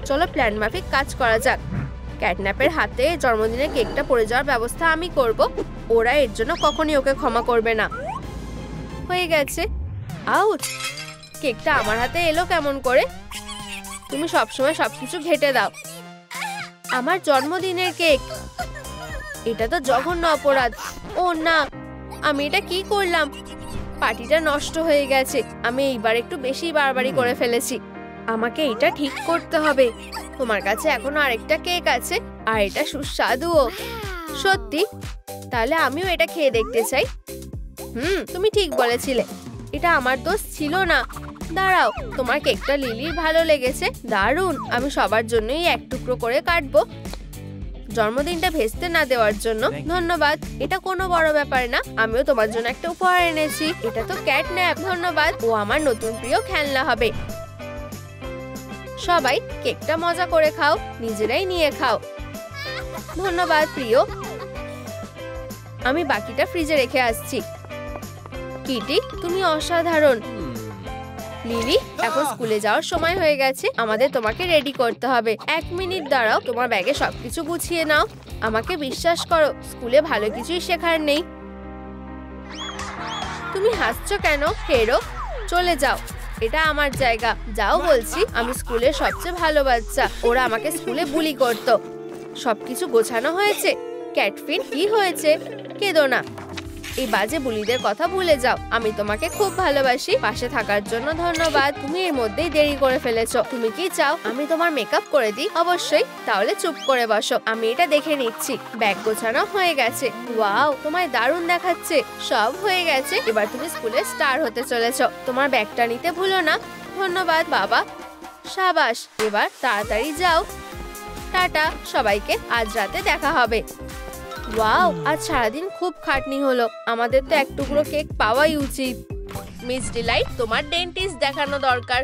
চলো প্ল্যান মাফিক কাজ করা যাক। ক্যাটন্যাপের হাতে জন্মদিনের কেকটা পড়ে যাওয়ার ব্যবস্থা আমি করব। ওরা এর জন্য কখনই ওকে ক্ষমা করবে না। হয়ে গেছে। আউট, কেকটা আমার হাতে এলো কেমন করে? তুমি সবসময় সবকিছু ঘেটে দাও। আমার জন্মদিনের কেক। এটা তো জঘন্য অপরাধ। ও না, আমি এটা কি করলাম? পার্টিটা নষ্ট হয়ে গেছে। আমি এইবার একটু বেশি বাড়াবাড়ি করে ফেলেছি। আমাকে এটা ঠিক করতে হবে। তোমার কাছে এখনো আরেকটা কেক আছে, আর এটা সুস্বাদুও। সত্যি? তাহলে আমিও এটা খেয়ে দেখতে চাই। তুমি ঠিক বলেছিলে, এটা আমার দোষ ছিল না। দাঁড়াও, তোমার কেকটা লিলির ভালো লেগেছে, দারুণ। আমি সবার জন্যই এক টুকরো করে কাটবো। জন্মদিনটা ভেস্তে না দেওয়ার জন্য ধন্যবাদ। এটা কোনো বড় ব্যাপার না, আমিও তোমার জন্য একটা উপহার এনেছি। এটা তো ক্যাটন্যাপ। ধন্যবাদ, ও আমার নতুন প্রিয় খেলনা হবে। সবাই কেকটা মজা করে খাও, নিজেরাই নিয়ে খাও। ধন্যবাদ প্রিয়, আমি বাকিটা ফ্রিজে রেখে আসছি। কিটি, তুমি অসাধারণ। লিলি, এখন স্কুলে যাওয়ার সময় হয়ে গেছে, আমাদের তোমাকে রেডি করতে হবে। 1 মিনিট দাঁড়াও, তোমার ব্যাগে সবকিছু গুছিয়ে নাও। আমাকে বিশ্বাস করো, স্কুলে ভালো কিছুই শেখার নেই। তুমি হাসছো কেন? হেরো, চলে যাও, এটা আমার জায়গা। যাও বলছি, আমি স্কুলের সবচেয়ে ভালো বাচ্চা। ওরা আমাকে স্কুলে বুলি করতো। সবকিছু গোছানো হয়েছে? ক্যাটফিন, কি হয়েছে? কেঁদো না, এই বাজে বুলিদের কথা ভুলে যাও। আমি তোমাকে খুব ভালোবাসি। পাশে থাকার জন্য ধন্যবাদ। তুমি এর মধ্যেই দেরি করে ফেলেছো। তুমি কি চাও আমি তোমার মেকআপ করে দিই? অবশ্যই। তাহলে চুপ করে বসো, আমি এটা দেখে নিচ্ছি। ব্যাগ গোছানো হয়ে গেছে। ওয়াও, তোমায় দারুণ দেখাচ্ছে। সব হয়ে গেছে, এবার তুমি স্কুলে স্টার হতে চলেছো। তোমার ব্যাগটা নিতে ভুলো না। ধন্যবাদ বাবা। সাবাস, এবার তাড়াতাড়ি যাও। টাটা সবাইকে, আজ রাতে দেখা হবে। ওয়াও, আজ সারাদিন খুব খাটনি হলো। আমাদের তো এক টুকরো কেক পাওয়াই উচিত। মিস ডিলাইট, তোমার ডেন্টিস্ট দেখানো দরকার।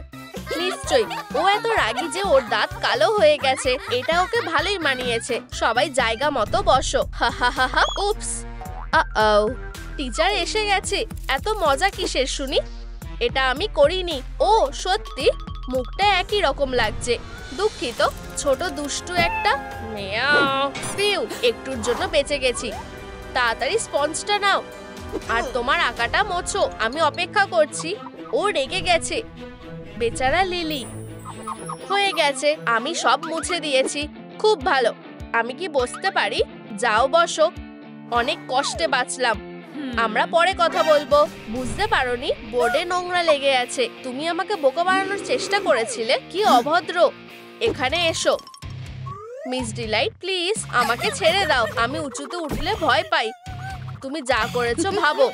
নিশ্চয়ই, ও এত রাগী যে ওর দাঁত কালো হয়ে গেছে। এটা ওকে ভালোই মানিয়েছে। সবাই জায়গা মতো বসো। হা হা হা হা। উপস, টিচার এসে গেছে। এত মজা কিসের শুনি? এটা আমি করিনি। ও সত্যি, মুখটা একই রকম লাগছে। দুঃখিত, ছোট দুষ্টু একটা। পিউ, একটুর জন্য বেঁচে গেছি। তাড়াতাড়ি স্পঞ্জটা নাও আর তোমার আঁকাটা মোছো। আমি অপেক্ষা করছি। ও রেগে গেছে, বেচারা লিলি। হয়ে গেছে, আমি সব মুছে দিয়েছি। খুব ভালো। আমি কি বসতে পারি? যাও বসো। অনেক কষ্টে বাঁচলাম। আমরা পরে কথা বলবো। বুঝতে পারোনি, বোর্ডে নোংরা লেগে আছে। তুমি আমাকে বোকা বানানোর চেষ্টা করেছিলে। কি অভদ্র। এখানে এসো। মিস ডিলাইট, প্লিজ আমাকে ছেড়ে দাও। আমি উঁচুতে উঠলে ভয় পাই। তুমি যা করেছো ভাবো।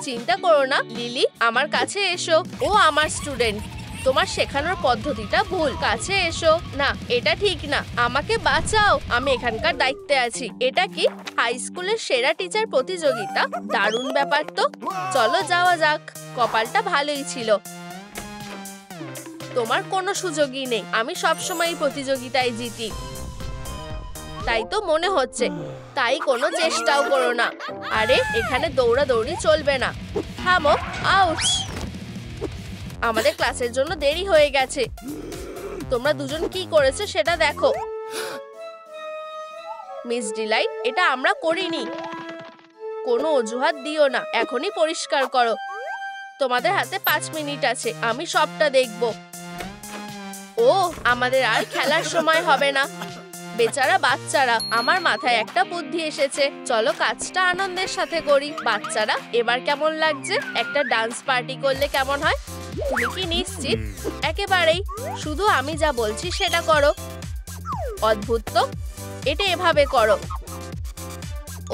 চিন্তা করো না লিলি, আমার কাছে এসো। ও আমার স্টুডেন্ট। তোমার শেখানোর পদ্ধতিটা ভুল। কাছে এসো। না, এটা ঠিক না। আমাকে বাঁচাও, আমি এখানকার দায়িত্বে আছি। এটা কি হাই স্কুলের সেরা টিচার প্রতিযোগিতা? দারুণ ব্যাপার তো। চলো যাওয়া যাক। কপালটা ভালোই ছিল। তোমার কোনো সুযোগই নেই। আমি সবসময় প্রতিযোগিতায় জিতি। তাই তো মনে হচ্ছে। তাই কোনো চেষ্টাও করো না। আরে, এখানে দৌড়াদৌড়ি চলবে না। থামো। আউচ, আমাদের ক্লাসের জন্য দেরি হয়ে গেছে। তোমরা দুজন কি করেছো সেটা দেখো। মিস ডিলাইট, এটা আমরা করিনি। কোনো অজুহাত দিও না। এখনই পরিষ্কার করো। তোমাদের হাতে 5 মিনিট আছে। আমি সবটা দেখব। ও, আমাদের আর খেলার সময় হবে না। বেচারা বাচ্চারা। আমার মাথায় একটা বুদ্ধি এসেছে। চলো কাজটা আনন্দের সাথে করি। বাচ্চারা, এবার কেমন লাগছে? একটা ডান্স পার্টি করলে কেমন হয়? তুমি কি নিশ্চিত? একেবারেই। শুধু আমি যা বলছি সেটা করো। অদ্ভুত তো, এটা এভাবে করো।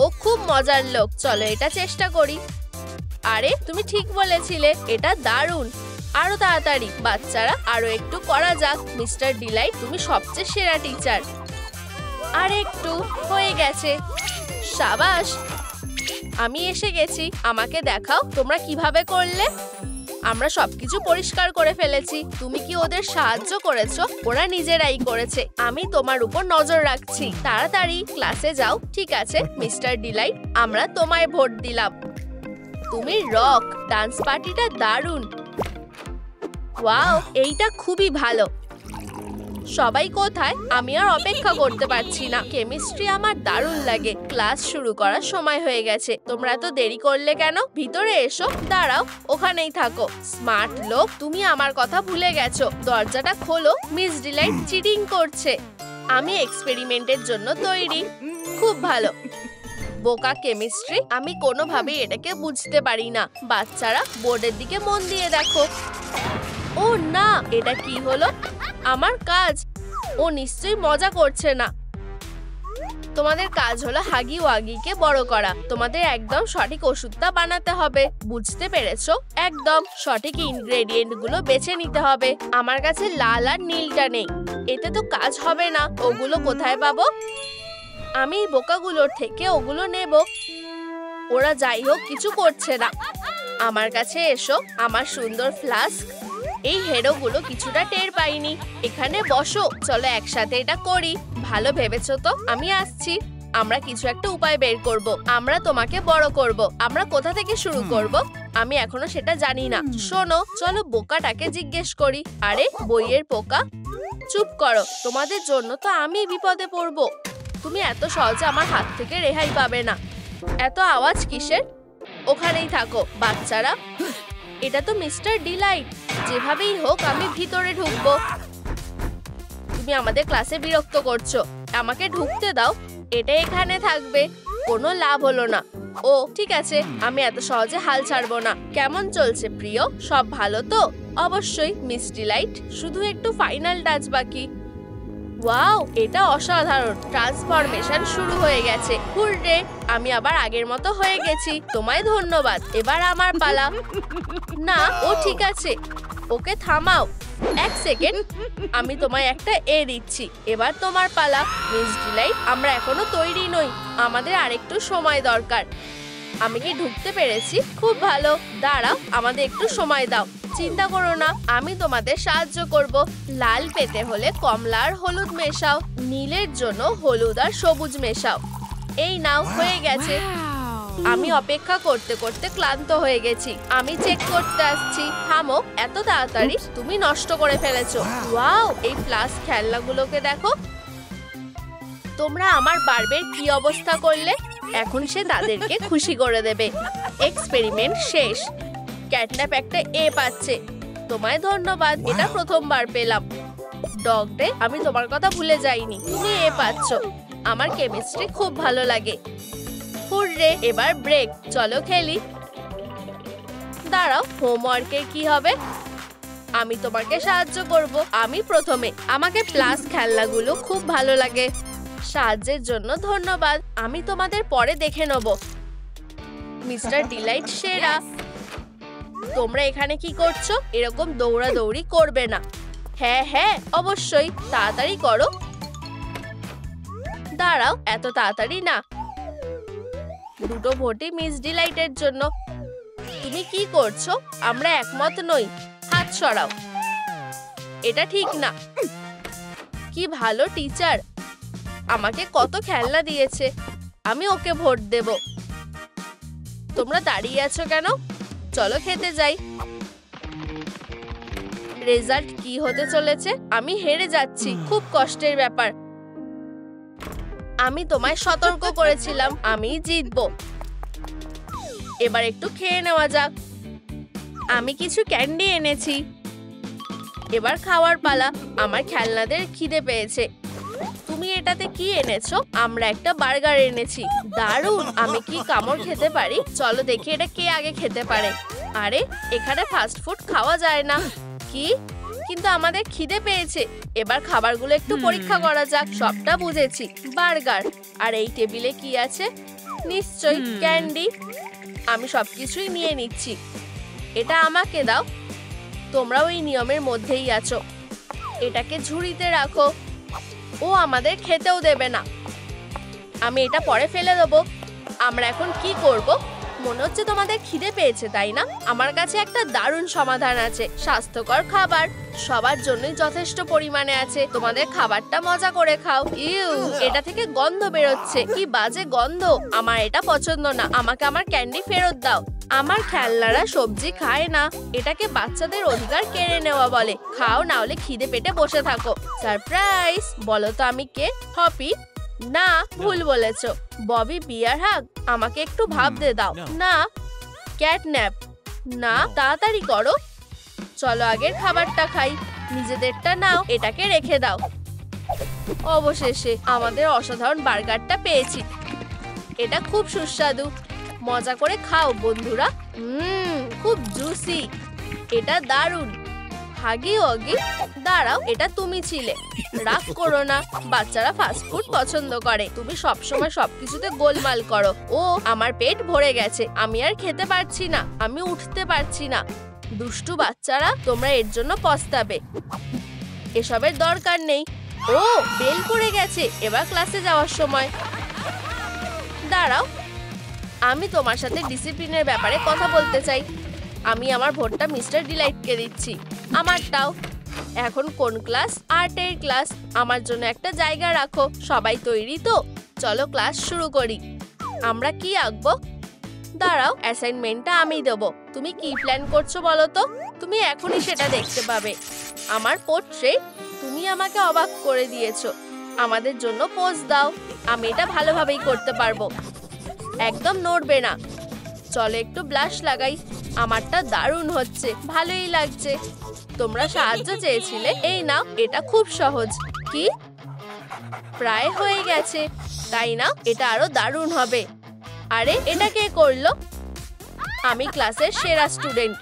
ও খুব মজার লোক। চলো এটা চেষ্টা করি। আরে, তুমি ঠিক বলেছিলে। এটা দারুণ। আরো তাড়াতাড়ি। বাচ্চারা, আরো একটু করা যাক। মিস্টার ডিলাইট, তুমি সবচেয়ে সেরা টিচার। আর একটু। হয়ে গেছে। সাবাস, আমি এসে গেছি। আমাকে দেখাও তোমরা কিভাবে করলে। আমরা সবকিছু পরিষ্কার করে ফেলেছি। তুমি কি ওদের সাহায্য করেছো? ওরা নিজেরাই করেছে। আমি তোমার উপর নজর রাখছি। তাড়াতাড়ি ক্লাসে যাও। ঠিক আছে মিস্টার ডিলাইট, আমরা তোমায় ভোট দিলাম। তুমি রক। ডান্স পার্টিটা দারুণ। ওয়াও, এইটা খুবই ভালো। সবাই কোথায়? আমি আর অপেক্ষা করতে পারছি না। কেমিস্ট্রি আমার দারুণ লাগে। ক্লাস শুরু করার সময় হয়ে গেছে। তোমরা তো দেরি করলে কেন? ভিতরে এসো। দাঁড়াও, ওখানেই থাকো। স্মার্ট লোক, তুমি আমার কথা ভুলে গেছো। দরজাটা খোলো। মিস ডিলাইট চিটিং করছে। আমি এক্সপেরিমেন্টের জন্য তৈরি। খুব ভালো। বোকা কেমিস্ট্রি, আমি কোনোভাবেই এটাকে বুঝতে পারি না। বাচ্চারা, বোর্ডের দিকে মন দিয়ে দেখো। ও না, এটা কি হলো? আমার কাজ। ও নিশ্চয়ই মজা করছে না। তোমাদের কাজ হলো হাগি ওয়াগিকে বড় করা। তোমাদের একদম সঠিক ওষুধটা বানাতে হবে, বুঝতে পেরেছো? একদম সঠিক ইনগ্রেডিয়েন্ট গুলো বেছে নিতে হবে। আমার কাছে লাল আর নীলটা নেই, এতে তো কাজ হবে না। ওগুলো কোথায় পাবো? আমি বোকাগুলোর থেকে ওগুলো নেব। ওরা যাই হোক কিছু করছে না। আমার কাছে এসো, আমার সুন্দর ফ্লাস্ক। এই হেরোগুলো কিছুটা টের পাইনি। এখানে বসো, চলো একসাথে এটা করি। ভালো ভেবেছো তো? আমি আসছি। আমরা কিছু একটা উপায় বের করব। আমরা তোমাকে বড় করব। আমরা কোথা থেকে শুরু করব? আমি এখনো সেটা জানি না। শোনো, চলো বোকাটাকে জিজ্ঞেস করি। আরে বইয়ের পোকা, চুপ করো। তোমাদের জন্য তো আমি বিপদে পড়ব। তুমি এত সহজে আমার হাত থেকে রেহাই পাবে না। এত আওয়াজ কিসের? ওখানেই থাকো বাচ্চারা। এটা তো মিস্টার ডিলাইট। যেভাবেই হোক আমি ভিতরে ঢুকবো। তুমি আমাদের ক্লাসে বিরক্ত করছো। আমাকে ঢুকতে দাও। এটা এখানে থাকবে। কোনো লাভ হলো না। ও ঠিক আছে, আমি এত সহজে হাল ছাড়বো না। কেমন চলছে প্রিয়? সব ভালো তো? অবশ্যই মিস ডিলাইট, শুধু একটু ফাইনাল টাচ বাকি। ওয়াও, এটা অসাধারণ। ট্রান্সফরমেশন শুরু হয়ে গেছে। হুররে, আমি আবার আগের মতো হয়ে গেছি। তোমায় ধন্যবাদ। এবার আমার পালা। না, ও ঠিক আছে। ওকে থামাও। এক সেকেন্ড, আমি তোমায় একটা এ দিচ্ছি। এবার তোমার পালা। মিস ডিলাইট, আমরা এখনো তৈরি নই। আমাদের আরেকটু সময় দরকার। আমি কি ঢুকতে পেরেছি? খুব ভালো। দাঁড়াও, আমাদের একটু সময় দাও। চিন্তা করো না, আমি তোমাদের সাহায্য করব। লাল পেতে হলে কমলা আর হলুদ মেশাও। নীলের জন্য হলুদ আর সবুজ মেশাও। এই নাও, হয়ে গেছে। আমি অপেক্ষা করতে করতে ক্লান্ত হয়ে গেছি। আমি চেক করতে আসছি। থামো, এত তাড়াতাড়ি? তুমি নষ্ট করে ফেলেছো। ওয়াও, এই প্লাস খেলনাগুলোকে দেখো। তোমরা আমার বার্বের কি অবস্থা করলে? এখন সে তাদেরকে খুশি করে দেবে। এক্সপেরিমেন্ট শেষ। ক্যাটন্যাপ একটা এ পাচ্ছে। তোমায় ধন্যবাদ, এটা প্রথমবার পেলাম। ডগ ডে, আমি তোমার কথা ভুলে যাইনি। তুমি এ পাচ্ছ। আমার কেমিস্ট্রি খুব ভালো লাগে। হুররে, এবার ব্রেক। চলো খেলি। দাঁড়াও, হোমওয়ার্কের কি হবে? আমি তোমাকে সাহায্য করব। আমি প্রথমে। আমাকে প্লাস খেলনাগুলো খুব ভালো লাগে। সাহায্যের জন্য ধন্যবাদ। আমি তোমাদের পরে দেখে নেব। মিস্টার ডিলাইট সেরা। তোমরা এখানে কি করছো? এরকম দৌড়াদৌড়ি করবে না। হ্যাঁ হ্যাঁ, অবশ্যই। তাড়াতাড়ি করো। দাঁড়াও, এত তাড়াতাড়ি না। দুটো ভোটই মিস ডিলাইটের জন্য। তুমি কি করছো? আমরা একমত নই। হাত সরাও। এটা ঠিক না। কি ভালো টিচার, আমাকে কত খেলনা দিয়েছে। আমি ওকে ভোট দেব। তোমরা দাঁড়িয়ে আছো কেন? চলো খেতে যাই। রেজাল্ট কি হতে চলেছে? আমি হেরে যাচ্ছি। খুব কষ্টের ব্যাপার। আমি তোমায় সতর্ক করেছিলাম আমি জিতবো। এবার একটু খেয়ে নেওয়া যাক। আমি কিছু ক্যান্ডি এনেছি। এবার খাওয়ার পালা। আমার খেলনাদের খিদে পেয়েছে। তুমি এটাতে কি এনেছো? আমরা একটা বার্গার এনেছি। দারুণ। আমি কি কামড় খেতে পারি? চলো দেখি এটা কে আগে খেতে পারে। আরে, এখানে ফাস্ট ফুড খাওয়া যায় না। কি? কিন্তু আমাদের খিদে পেয়েছে। এবার খাবারগুলো একটু পরীক্ষা করা যাক। সবটা বুঝেছি। বার্গার। আর এই টেবিলে কি আছে? নিশ্চয়ই ক্যান্ডি। আমি সবকিছুই নিয়ে নিচ্ছি। এটা আমাকে দাও। তোমরা ওই নিয়মের মধ্যেই আছো। এটাকে ঝুড়িতে রাখো। ও আমাদের খেতেও দেবে না। আমি এটা পরে ফেলে দেবো। আমরা এখন কি করব? মনে হচ্ছে তোমাদের খিদে পেয়েছে, তাই না? আমার কাছে একটা দারুণ সমাধান আছে। স্বাস্থ্যকর খাবার সবার জন্যই যথেষ্ট পরিমাণে আছে। তোমাদের খাবারটা মজা করে খাও। ইউ, এটা থেকে গন্ধ বেরোচ্ছে। কি বাজে গন্ধ। আমার এটা পছন্দ না। আমাকে আমার ক্যান্ডি ফেরত দাও। আমার খেলনারা সবজি খায় না। এটাকে বাচ্চাদের অধিকার কেড়ে নেওয়া বলে। খাও, না হলে খিদে পেটে বসে থাকো। সারপ্রাইজ। বলো তো আমি কে? হপি? না, ভুল বলেছো। ববি বিয়ার হাগ। আমাকে একটু ভাবতে দাও। না। ক্যাটন্যাপ? না, তাড়াতাড়ি করো। চলো আগের খাবারটা খাই। নিজেদেরটা নাও। এটাকে রেখে দাও। অবশেষে আমাদের অসাধারণ বার্গারটা পেয়েছি। এটা খুব সুস্বাদু। মজা করে খাও বন্ধুরা। খুব জুসি। এটা দারুণ। হাগি ওগি, দাঁড়াও, এটা তুমি ছিলে। রাগ করো না, বাচ্চারা ফাস্ট ফুড পছন্দ করে। তুমি সবসময় সবকিছুতে গোলমাল করো। ও, আমার পেট ভরে গেছে, আমি আর খেতে পারছি না, আমি উঠতে পারছি না। দুষ্টু বাচ্চারা, তোমরা এর জন্য পস্তাবে। এসবের দরকার নেই। ও, বেল পড়ে গেছে, এবার ক্লাসে যাওয়ার সময়। দাঁড়াও, আমি তোমার সাথে ডিসিপ্লিনের ব্যাপারে কথা বলতে চাই। আমি আমার ভোটটা মিস্টার ডিলাইটকে দিচ্ছি। আমারটাও। এখন কোন ক্লাস? আর্টের ক্লাস। আমার জন্য একটা জায়গা রাখো। সবাই তৈরি তো? চলো ক্লাস শুরু করি। আমরা কি আঁকবো? দাঁড়াও, অ্যাসাইনমেন্টটা আমি দেবো। তুমি কি প্ল্যান করছো বলো তো? তুমি এখনই সেটা দেখতে পাবে। আমার পোর্ট্রেট। তুমি আমাকে অবাক করে দিয়েছো। আমাদের জন্য পোজ দাও। আমি এটা ভালোভাবেই করতে পারবো। একদম নড়বে না। চলো একটু ব্লাশ লাগাই। আমারটা দারুণ হচ্ছে, ভালোই লাগছে। তোমরা সাহায্য চেয়েছিলে, এই নাও, এটা খুব সহজ। কি? প্রায় হয়ে গেছে, তাই না? এটা আরো দারুণ হবে। আরে, এটা কে করলো? আমি ক্লাসের সেরা স্টুডেন্ট।